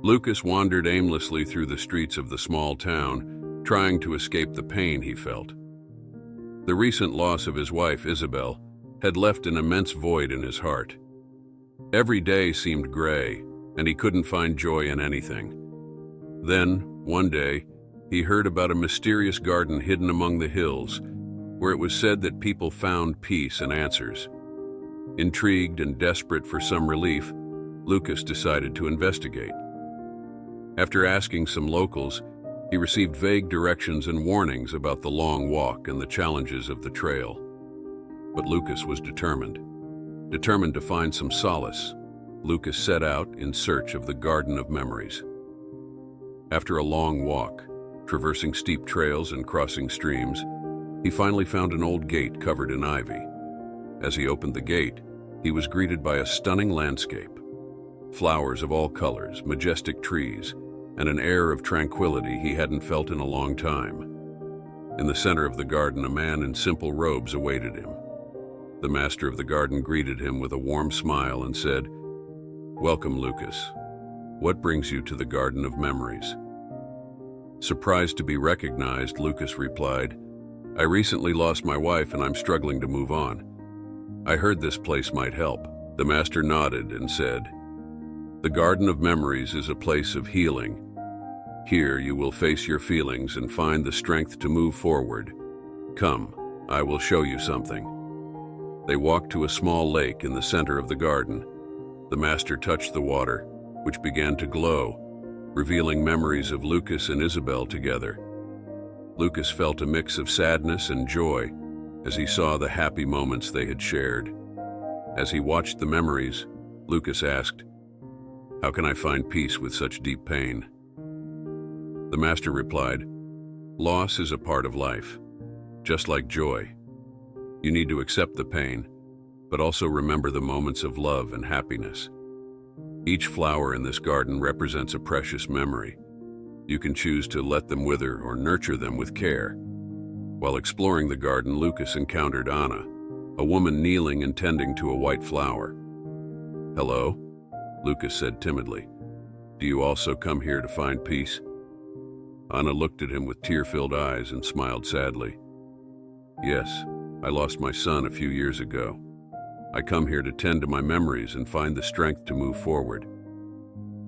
Lucas wandered aimlessly through the streets of the small town, trying to escape the pain he felt. The recent loss of his wife, Isabel, had left an immense void in his heart. Every day seemed gray, and he couldn't find joy in anything. Then, one day, he heard about a mysterious garden hidden among the hills, where it was said that people found peace and answers. Intrigued and desperate for some relief, Lucas decided to investigate. After asking some locals, he received vague directions and warnings about the long walk and the challenges of the trail. But Lucas was determined. Determined to find some solace, Lucas set out in search of the Garden of Memories. After a long walk, traversing steep trails and crossing streams, he finally found an old gate covered in ivy. As he opened the gate, he was greeted by a stunning landscape. Flowers of all colors, majestic trees, and an air of tranquility he hadn't felt in a long time. In the center of the garden, a man in simple robes awaited him. The master of the garden greeted him with a warm smile and said, "Welcome, Lucas. What brings you to the Garden of Memories?" Surprised to be recognized, Lucas replied, "I recently lost my wife and I'm struggling to move on. I heard this place might help." The master nodded and said, "The Garden of Memories is a place of healing. Here you will face your feelings and find the strength to move forward. Come, I will show you something." They walked to a small lake in the center of the garden. The master touched the water, which began to glow, revealing memories of Lucas and Isabel together. Lucas felt a mix of sadness and joy as he saw the happy moments they had shared. As he watched the memories, Lucas asked, "How can I find peace with such deep pain?" The master replied, "Loss is a part of life, just like joy. You need to accept the pain, but also remember the moments of love and happiness. Each flower in this garden represents a precious memory. You can choose to let them wither or nurture them with care." While exploring the garden, Lucas encountered Anna, a woman kneeling and tending to a white flower. "Hello," Lucas said timidly. "Do you also come here to find peace?" Anna looked at him with tear-filled eyes and smiled sadly. "Yes, I lost my son a few years ago. I come here to tend to my memories and find the strength to move forward."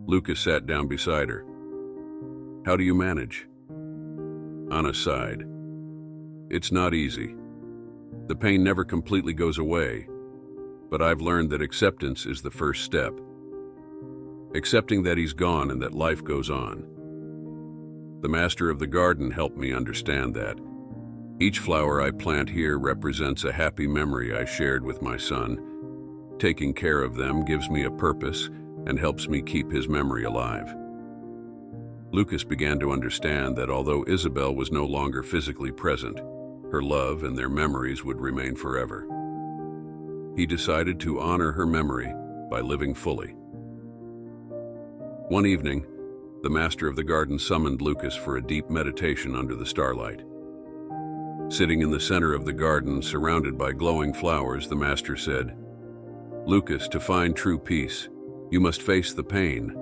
Lucas sat down beside her. "How do you manage?" Anna sighed. "It's not easy. The pain never completely goes away, but I've learned that acceptance is the first step. Accepting that he's gone and that life goes on. The master of the garden helped me understand that. Each flower I plant here represents a happy memory I shared with my son. Taking care of them gives me a purpose and helps me keep his memory alive." Lucas began to understand that although Isabel was no longer physically present, her love and their memories would remain forever. He decided to honor her memory by living fully. One evening, the master of the garden summoned Lucas for a deep meditation under the starlight. Sitting in the center of the garden, surrounded by glowing flowers, the master said, "Lucas, to find true peace, you must face the pain,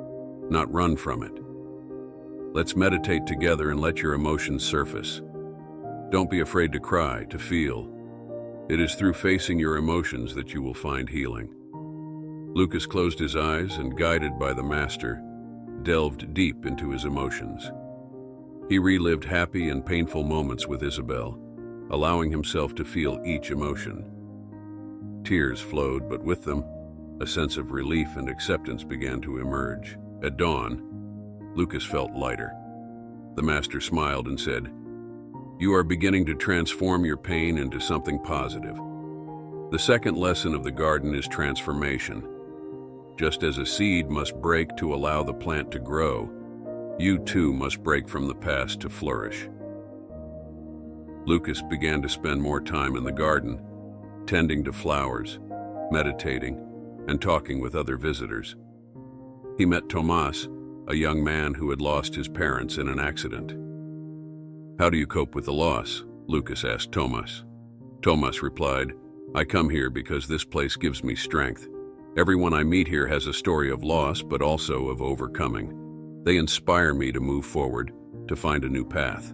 not run from it. Let's meditate together and let your emotions surface. Don't be afraid to cry, to feel. It is through facing your emotions that you will find healing." Lucas closed his eyes and, guided by the master, delved deep into his emotions. He relived happy and painful moments with Isabel, allowing himself to feel each emotion. Tears flowed, but with them, a sense of relief and acceptance began to emerge. At dawn, Lucas felt lighter. The master smiled and said, "You are beginning to transform your pain into something positive. The second lesson of the garden is transformation. Just as a seed must break to allow the plant to grow, you too must break from the past to flourish." Lucas began to spend more time in the garden, tending to flowers, meditating, and talking with other visitors. He met Tomas, a young man who had lost his parents in an accident. "How do you cope with the loss?" Lucas asked Tomas. Tomas replied, "I come here because this place gives me strength. Everyone I meet here has a story of loss, but also of overcoming. They inspire me to move forward, to find a new path.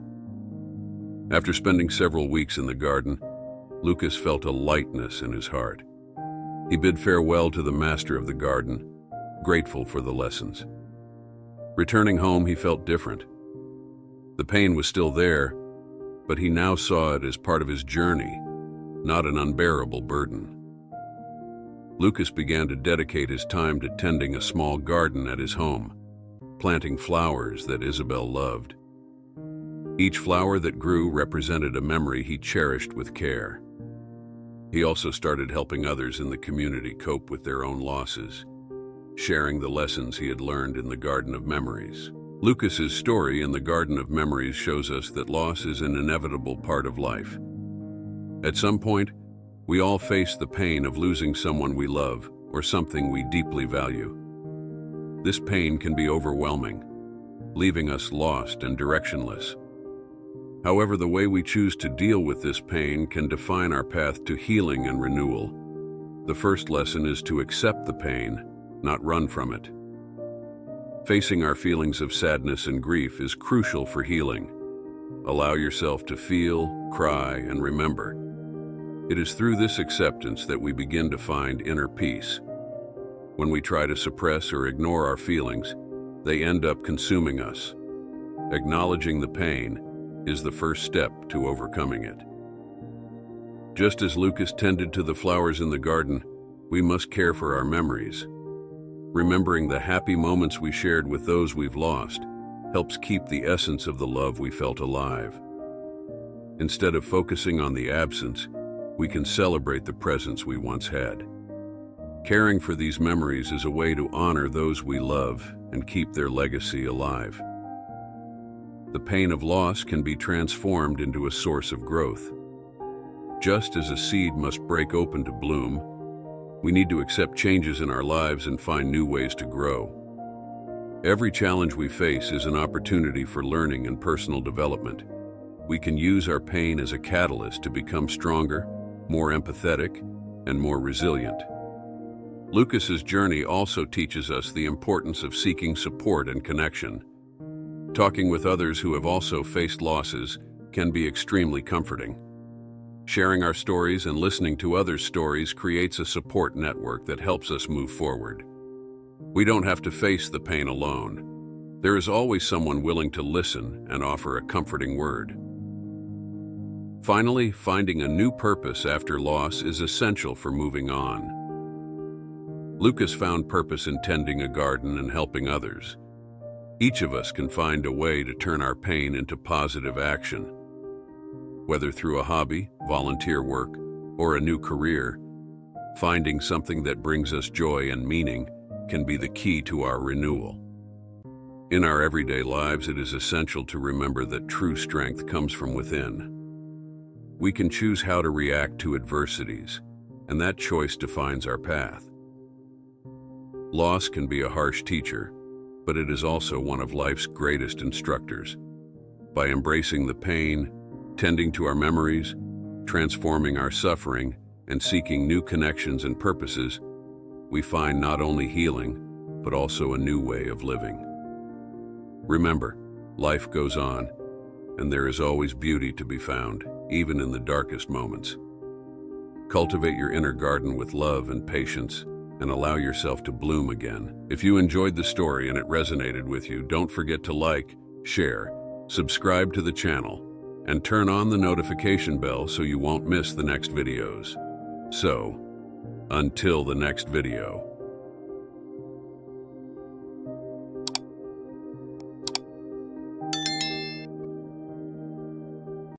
After spending several weeks in the garden, Lucas felt a lightness in his heart. He bid farewell to the master of the garden, grateful for the lessons. Returning home, he felt different. The pain was still there, but he now saw it as part of his journey, not an unbearable burden. Lucas began to dedicate his time to tending a small garden at his home, planting flowers that Isabel loved. Each flower that grew represented a memory he cherished with care. He also started helping others in the community cope with their own losses, sharing the lessons he had learned in the Garden of Memories. Lucas's story in the Garden of Memories shows us that loss is an inevitable part of life. At some point, we all face the pain of losing someone we love or something we deeply value. This pain can be overwhelming, leaving us lost and directionless. However, the way we choose to deal with this pain can define our path to healing and renewal. The first lesson is to accept the pain, not run from it. Facing our feelings of sadness and grief is crucial for healing. Allow yourself to feel, cry, and remember. It is through this acceptance that we begin to find inner peace. When we try to suppress or ignore our feelings, they end up consuming us. Acknowledging the pain is the first step to overcoming it. Just as Lucas tended to the flowers in the garden, we must care for our memories. Remembering the happy moments we shared with those we've lost helps keep the essence of the love we felt alive. Instead of focusing on the absence, we can celebrate the presence we once had. Caring for these memories is a way to honor those we love and keep their legacy alive. The pain of loss can be transformed into a source of growth. Just as a seed must break open to bloom, we need to accept changes in our lives and find new ways to grow. Every challenge we face is an opportunity for learning and personal development. We can use our pain as a catalyst to become stronger, more empathetic, and more resilient. Lucas's journey also teaches us the importance of seeking support and connection. Talking with others who have also faced losses can be extremely comforting. Sharing our stories and listening to others' stories creates a support network that helps us move forward. We don't have to face the pain alone. There is always someone willing to listen and offer a comforting word. Finally, finding a new purpose after loss is essential for moving on. Lucas found purpose in tending a garden and helping others. Each of us can find a way to turn our pain into positive action. Whether through a hobby, volunteer work, or a new career, finding something that brings us joy and meaning can be the key to our renewal. In our everyday lives, it is essential to remember that true strength comes from within. We can choose how to react to adversities, and that choice defines our path. Loss can be a harsh teacher, but it is also one of life's greatest instructors. By embracing the pain, tending to our memories, transforming our suffering, and seeking new connections and purposes, we find not only healing, but also a new way of living. Remember, life goes on, and there is always beauty to be found, even in the darkest moments. Cultivate your inner garden with love and patience, and allow yourself to bloom again. If you enjoyed the story and it resonated with you, don't forget to like, share, subscribe to the channel, and turn on the notification bell so you won't miss the next videos. So, until the next video.